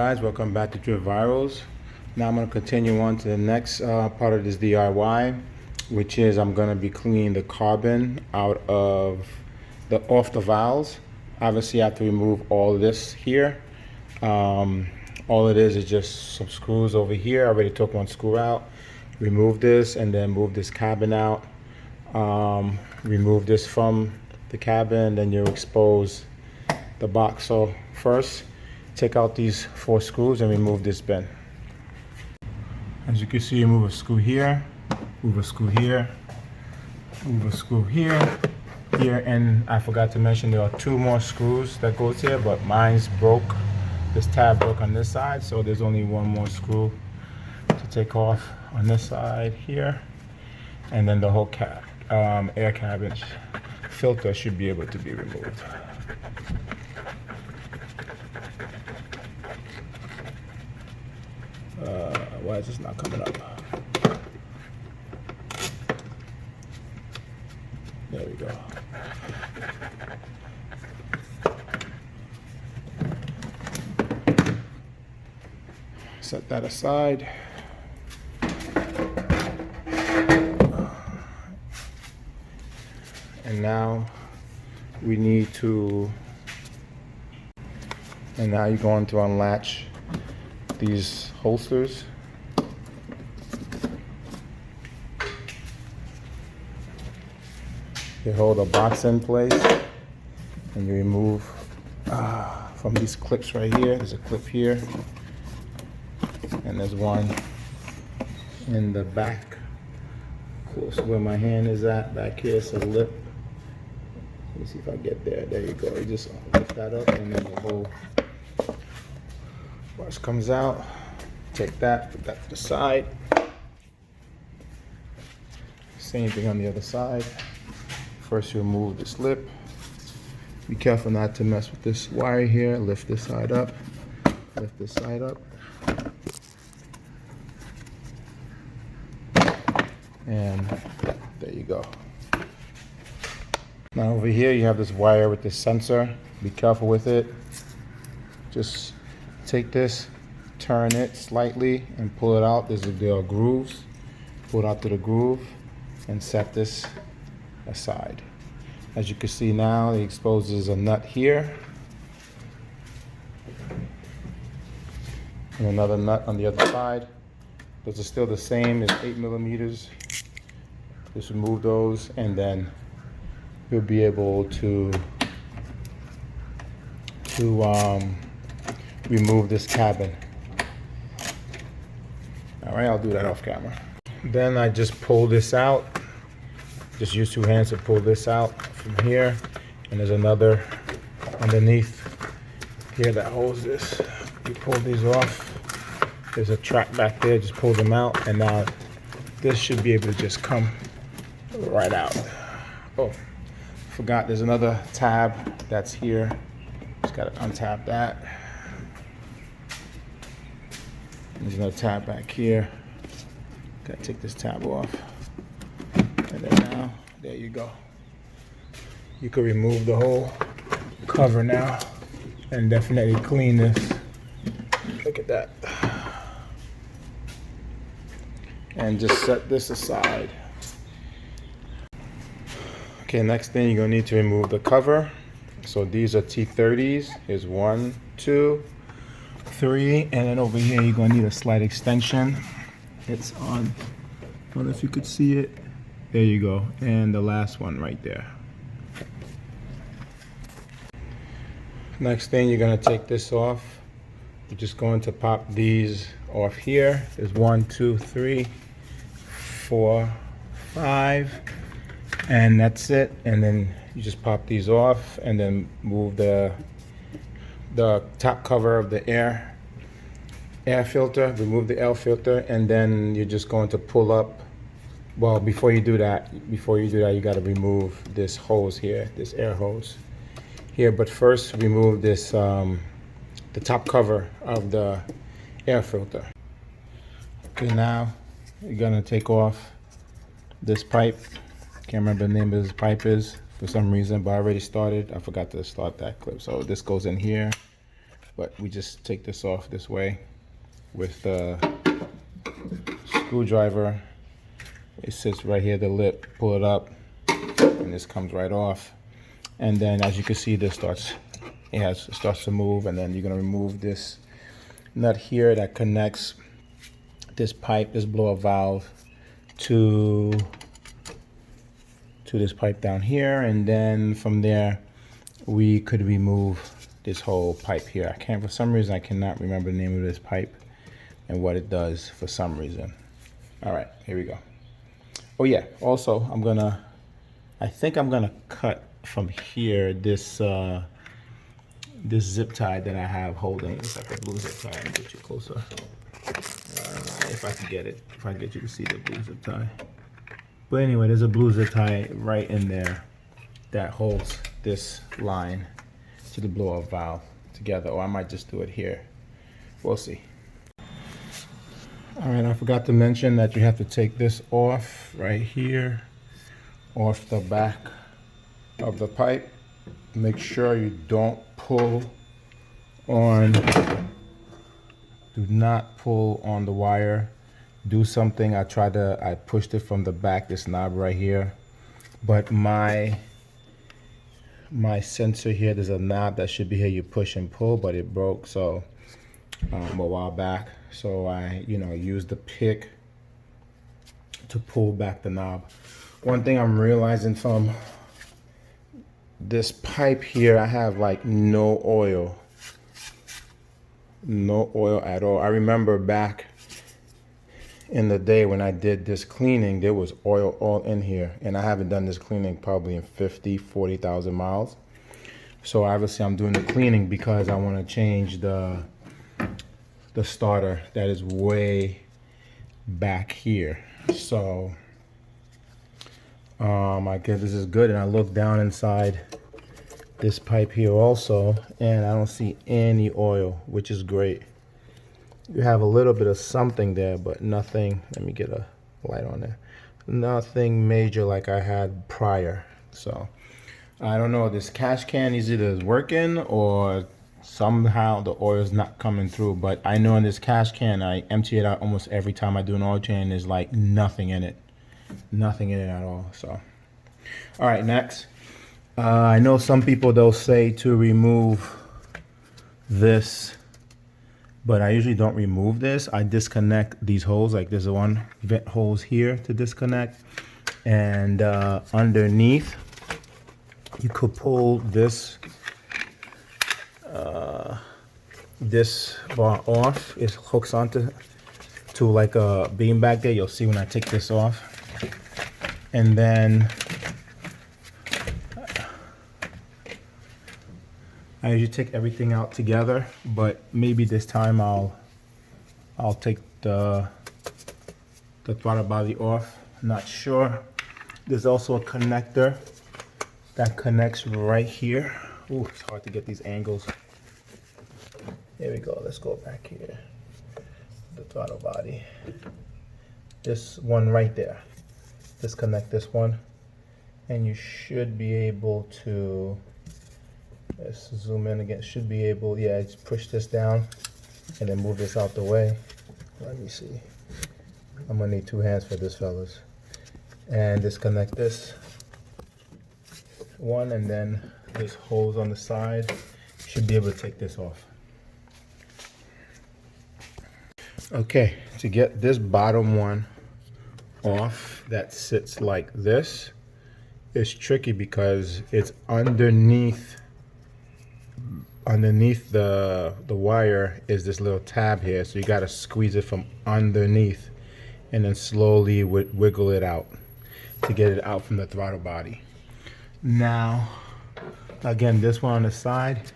guys, welcome back to Drip Virals. Now I'm going to continue on to the next part of this DIY, which is I'm going to be cleaning the carbon out of off the valves. Obviously I have to remove all of this here. All it is just some screws over here. I already took one screw out. Remove this and then move this cabin out. Remove this from the cabin, then you expose the box. So first, take out these 4 screws and remove this bin. As you can see, you move a screw here, move a screw here, move a screw here, and I forgot to mention there are 2 more screws that goes here, but mine's broke. This tab broke on this side, so there's only 1 more screw to take off on this side here, and then the whole air cabin filter should be able to be removed. Why is this not coming up? There we go. Set that aside. And now we need to, and now you're going to unlatch these holsters. You hold a box in place and you remove from these clips right here. There's a clip here and there's one in the back, close to where my hand is at. Back here is a lip. Let me see if I get there. There you go. You just lift that up and then the whole brush comes out. Take that, put that to the side. Same thing on the other side. First you remove this lip. Be careful not to mess with this wire here. Lift this side up. Lift this side up. And there you go. Now over here you have this wire with this sensor. Be careful with it. Just take this, turn it slightly and pull it out. There are grooves. Pull it out to the groove and set this aside. As you can see now, it exposes a nut here and another nut on the other side. Those are still the same as 8 millimeters. Just remove those and then you'll be able to remove this cabin. All right, I'll do that off camera. Then I just pull this out. Just use 2 hands to pull this out from here. And there's another underneath here that holds this. You pull these off. There's a track back there, just pull them out. And now this should be able to just come right out. Oh, forgot there's another tab that's here. Just gotta untap that. There's another tab back here. Gotta take this tab off. And then now, there you go. You can remove the whole cover now and definitely clean this. Look at that. And just set this aside. Okay, next thing you're gonna need to remove the cover. So these are T30s. Here's 1, 2, 3, and then over here you're gonna need a slight extension. It's on, I don't know if you could see it. There you go, and the last one right there. Next thing, you're gonna take this off. You're just going to pop these off here. There's 1, 2, 3, 4, 5, and that's it. And then you just pop these off and then move the top cover of the air filter, remove the air filter, and then you're just going to pull up. Well, before you do that, you got to remove this hose here, this air hose here. But first, remove this, the top cover of the air filter. Okay, now you're gonna take off this pipe. Can't remember the name of this pipe is for some reason, but I already started. I forgot to start that clip. So this goes in here. but we just take this off this way with the screwdriver. It sits right here, the lip, pull it up, and this comes right off. And then as you can see, this starts to move, and then you're gonna remove this nut here that connects this pipe, this blower valve, to this pipe down here, and then from there we could remove this whole pipe here. For some reason I cannot remember the name of this pipe and what it does for some reason. All right, here we go. Oh yeah, also I think I'm gonna cut from here this this zip tie that I have holding. It's like a blue zip tie. Let me get you closer. If I can get it, if I can get you to see the blue zip tie. But anyway, there's a blue zip tie right in there that holds this line to the blower valve together, or I might just do it here. We'll see. All right, I forgot to mention that you have to take this off right here, off the back of the pipe. Make sure you don't pull on, do not pull on the wire. Do something. I pushed it from the back, this knob right here, but my sensor here, there's a knob that should be here, you push and pull, but it broke so a while back, so I used the pick to pull back the knob. One thing I'm realizing from this pipe here, I have like no oil at all. I remember back in the day when I did this cleaning, there was oil all in here, and I haven't done this cleaning probably in 40,000 miles. So obviously I'm doing the cleaning because I want to change the starter that is way back here. So I guess this is good. And I look down inside this pipe here also, and I don't see any oil, which is great. You have a little bit of something there, but nothing. Let me get a light on there. Nothing major like I had prior. So I don't know, this cash can is either working or somehow the oil is not coming through. But I know in this cash can, I empty it out almost every time I do an oil change. There's like nothing in it at all. So all right, next, I know some people, they'll say to remove this, but I usually don't remove this. I disconnect these holes. Like there's one vent holes here to disconnect, and underneath you could pull this this bar off. It hooks onto like a beam back there. You'll see when I take this off, and then I usually take everything out together, but maybe this time I'll take the throttle body off. Not sure. There's also a connector that connects right here. Ooh, it's hard to get these angles. There we go. Let's go back here. The throttle body. This one right there. Disconnect this one, and you should be able to. Let's zoom in again. Should be able, yeah, just push this down and then move this out the way. Let me see. I'm gonna need two hands for this, fellas. And disconnect this one, and then this hose on the side. Should be able to take this off. Okay, to get this bottom one off that sits like this is tricky because it's underneath the wire is this little tab here, so you got to squeeze it from underneath and then slowly wiggle it out to get it out from the throttle body. Now again, this one on the side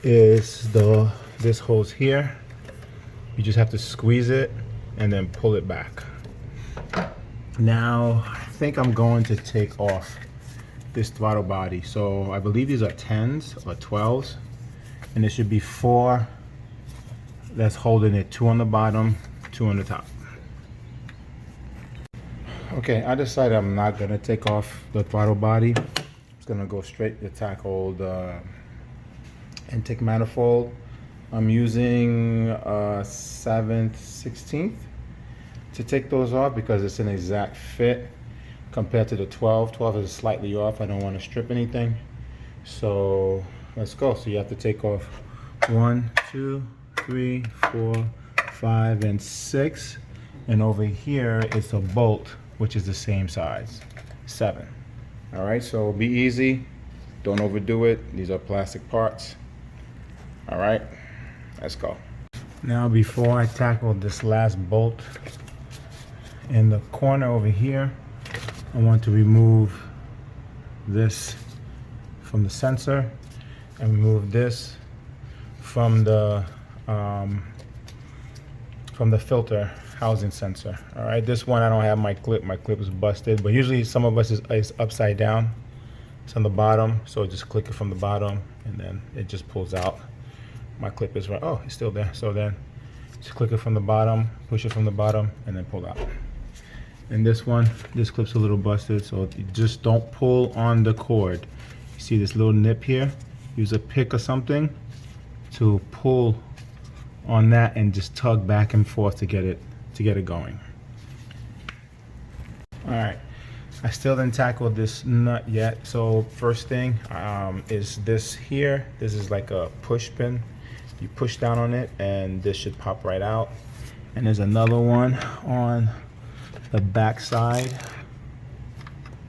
is this hose here. You just have to squeeze it and then pull it back. Now I think I'm going to take off this throttle body. So I believe these are 10s or 12s, and there should be 4 that's holding it, 2 on the bottom, 2 on the top. Okay, I decided I'm not gonna take off the throttle body. I'm gonna go straight to tackle the intake manifold. I'm using 7th 16th to take those off because it's an exact fit compared to the 12. 12 is slightly off. I don't want to strip anything. So let's go. So you have to take off 1, 2, 3, 4, 5, and 6. And over here it's a bolt, which is the same size, 7. All right, so be easy. Don't overdo it. These are plastic parts. All right, let's go. Now, before I tackle this last bolt in the corner over here, I want to remove this from the sensor and remove this from the filter housing sensor. All right, this one I don't have my clip. My clip is busted, but usually some of us is upside down. It's on the bottom, so just click it from the bottom and then it just pulls out. My clip is right. Oh, it's still there. So then just click it from the bottom, push it from the bottom, and then pull out. And this one, this clip's a little busted, so you just don't pull on the cord. You see this little nip here? Use a pick or something to pull on that and just tug back and forth to get it going. All right. I still didn't tackle this nut yet. So first thing is this here. This is like a push pin. You push down on it and this should pop right out. And there's another one on the back side.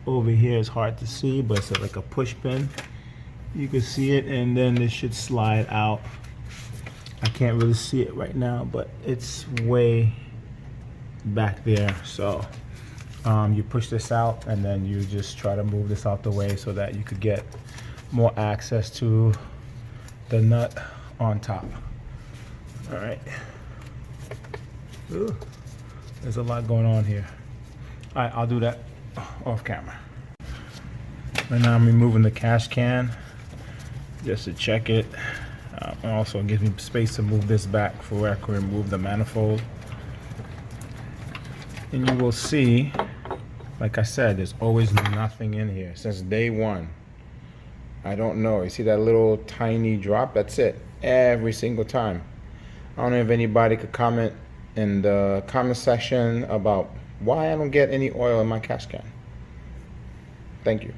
Over here is hard to see, but it's like a push pin. You can see it, and then this should slide out. I can't really see it right now, but it's way back there. So you push this out and then you just try to move this out the way so that you could get more access to the nut on top. All right. Ooh, there's a lot going on here. All right, I'll do that off camera. Right now I'm removing the cash can just to check it. And also it gives me space to move this back for where I can remove the manifold. And you will see, like I said, there's always nothing in here since day one. I don't know. You see that little tiny drop? That's it. Every single time. I don't know if anybody could comment in the comment section about why I don't get any oil in my cash can. Thank you.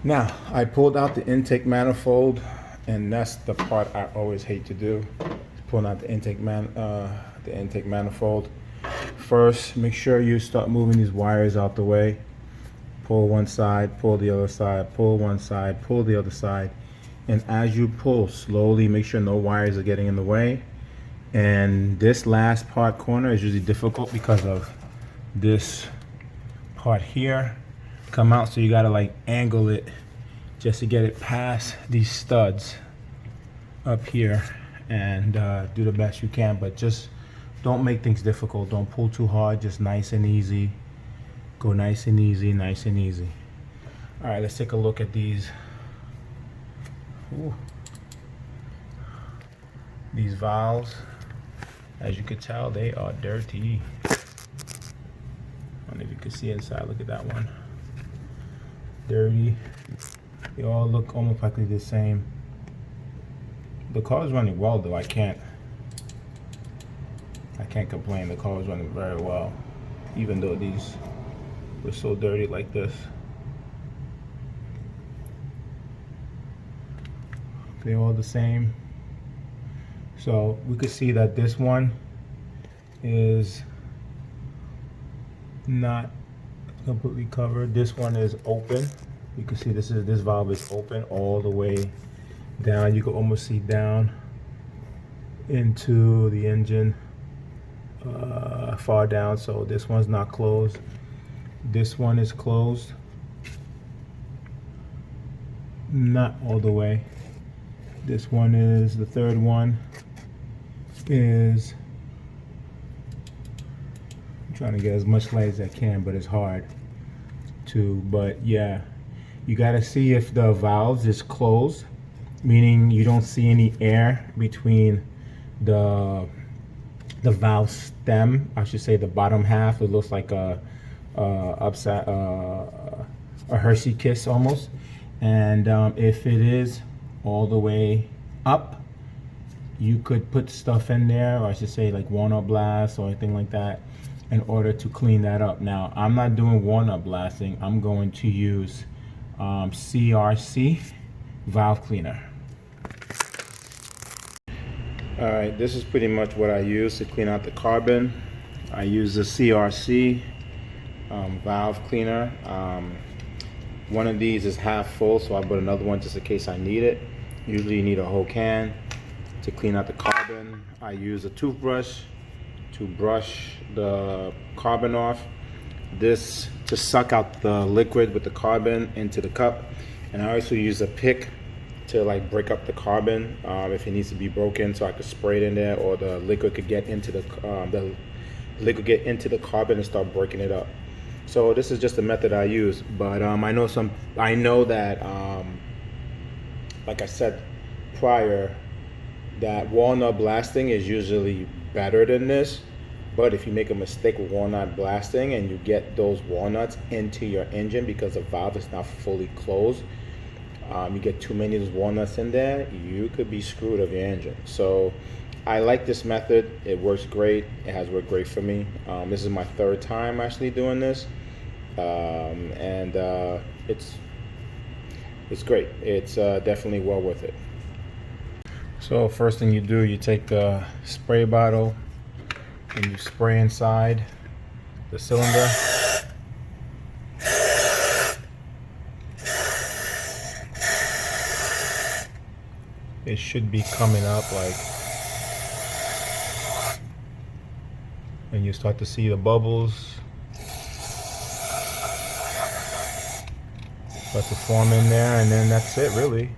Now, I pulled out the intake manifold, and that's the part I always hate to do. Pulling out the intake manifold. First, make sure you start moving these wires out the way. Pull one side, pull the other side, pull one side, pull the other side. And as you pull, slowly make sure no wires are getting in the way. And this last part corner is usually difficult because of this part here come out, so you gotta like angle it just to get it past these studs up here, and do the best you can, but just don't make things difficult. Don't pull too hard, just nice and easy. Go nice and easy, nice and easy. All right, let's take a look at these. Ooh. These valves, as you can tell, they are dirty. I don't know if you can see inside. Look at that one. Dirty. They all look almost practically the same. The car is running well though. I can't complain. The car is running very well, even though these were so dirty like this. They're all the same. So we could see that this one is not completely covered. This one is open. You can see this valve is open all the way down. You can almost see down into the engine, far down. So this one's not closed. This one is closed, not all the way. This one is, the third one is, I'm trying to get as much light as I can, but it's hard to, but yeah, you gotta see if the valves is closed, meaning you don't see any air between the valve stem, I should say the bottom half. It looks like a Hershey kiss almost. And if it is all the way up, you could put stuff in there, or I should say like walnut blast or anything like that, in order to clean that up. Now, I'm not doing walnut blasting. I'm going to use CRC valve cleaner. All right, this is pretty much what I use to clean out the carbon. I use the CRC valve cleaner. One of these is half full, so I bought another one just in case I need it. Usually you need a whole can to clean out the carbon. I use a toothbrush to brush the carbon off. This to suck out the liquid with the carbon into the cup. And I also use a pick to like break up the carbon if it needs to be broken, so I could spray it in there, or the liquid could get into the carbon and start breaking it up. So this is just a method I use, but I know that like I said prior, that walnut blasting is usually better than this. But if you make a mistake with walnut blasting and you get those walnuts into your engine because the valve is not fully closed, you get too many of those walnuts in there, you could be screwed of your engine. So I like this method. It works great. It has worked great for me. This is my third time actually doing this, and it's great. It's definitely well worth it. So first thing you do, you take the spray bottle and you spray inside the cylinder. It should be coming up like, and you start to see the bubbles start to form in there, and then that's it really.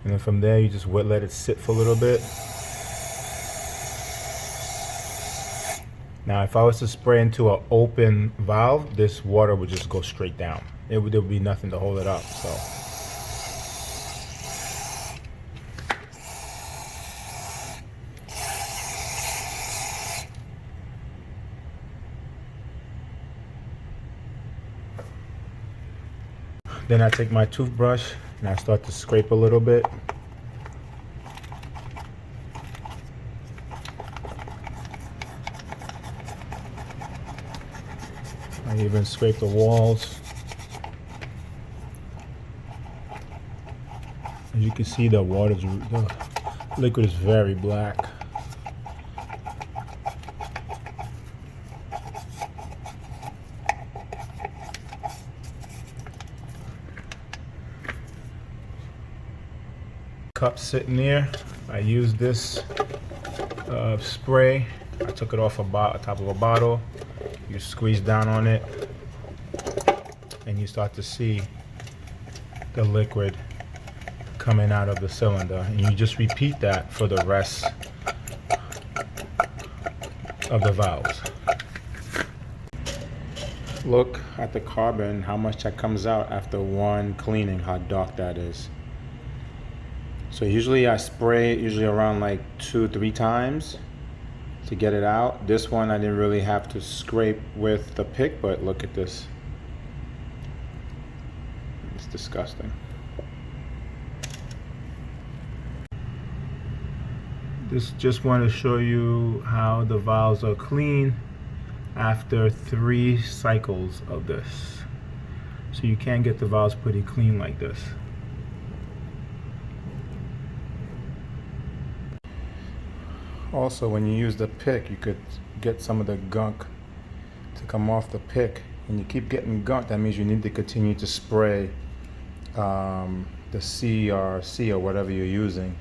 And then from there you just let it sit for a little bit. Now if I was to spray into an open valve, this water would just go straight down. There would be nothing to hold it up. So then I take my toothbrush and I start to scrape a little bit. I even scrape the walls. As you can see, the liquid is very black. Cup sitting there. I used this spray. I took it off top of a bottle. You squeeze down on it, and you start to see the liquid coming out of the cylinder, and you just repeat that for the rest of the valves. Look at the carbon, how much that comes out after one cleaning, how dark that is. So usually I spray it around like 2-3 times to get it out. This one I didn't really have to scrape with the pick, but look at this. It's disgusting. Just want to show you how the valves are clean after 3 cycles of this. So you can get the valves pretty clean like this. Also, when you use the pick, you could get some of the gunk to come off the pick, and you keep getting gunk. That means you need to continue to spray the CRC or whatever you're using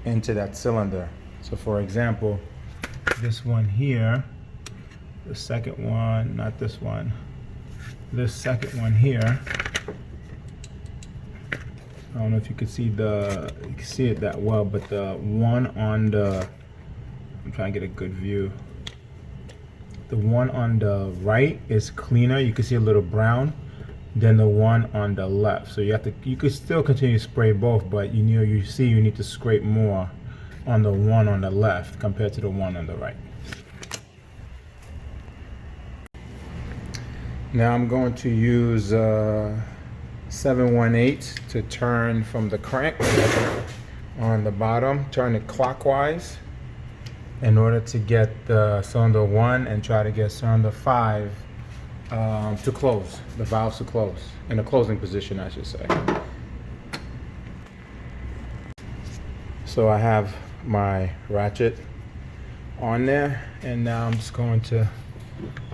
into that cylinder. So for example, this one here, the second one, not this one, this second one here, I don't know if you can see it that well, but the one on the, I'm trying to get a good view. The one on the right is cleaner. You can see a little brown than the one on the left. So you could still continue to spray both, but you need to scrape more on the one on the left compared to the one on the right. Now I'm going to use 718 to turn from the crank on the bottom, turn it clockwise in order to get the cylinder 1 and try to get cylinder 5 to close, the valves to close, in a closing position I should say. So I have my ratchet on there, and now I'm just going to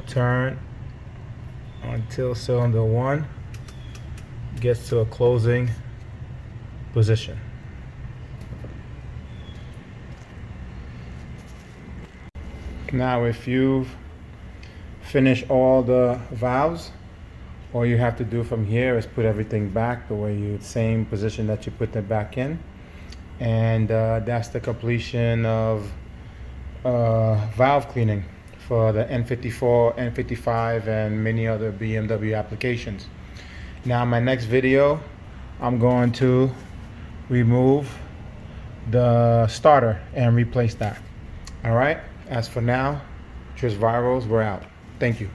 turn until cylinder 1 gets to a closing position. Now if you've finished all the valves, all you have to do from here is put everything back same position that you put them back in, and that's the completion of valve cleaning for the N54, N55, and many other BMW applications. Now in my next video, I'm going to remove the starter and replace that. All right, as for now, Tris Virals, we're out. Thank you.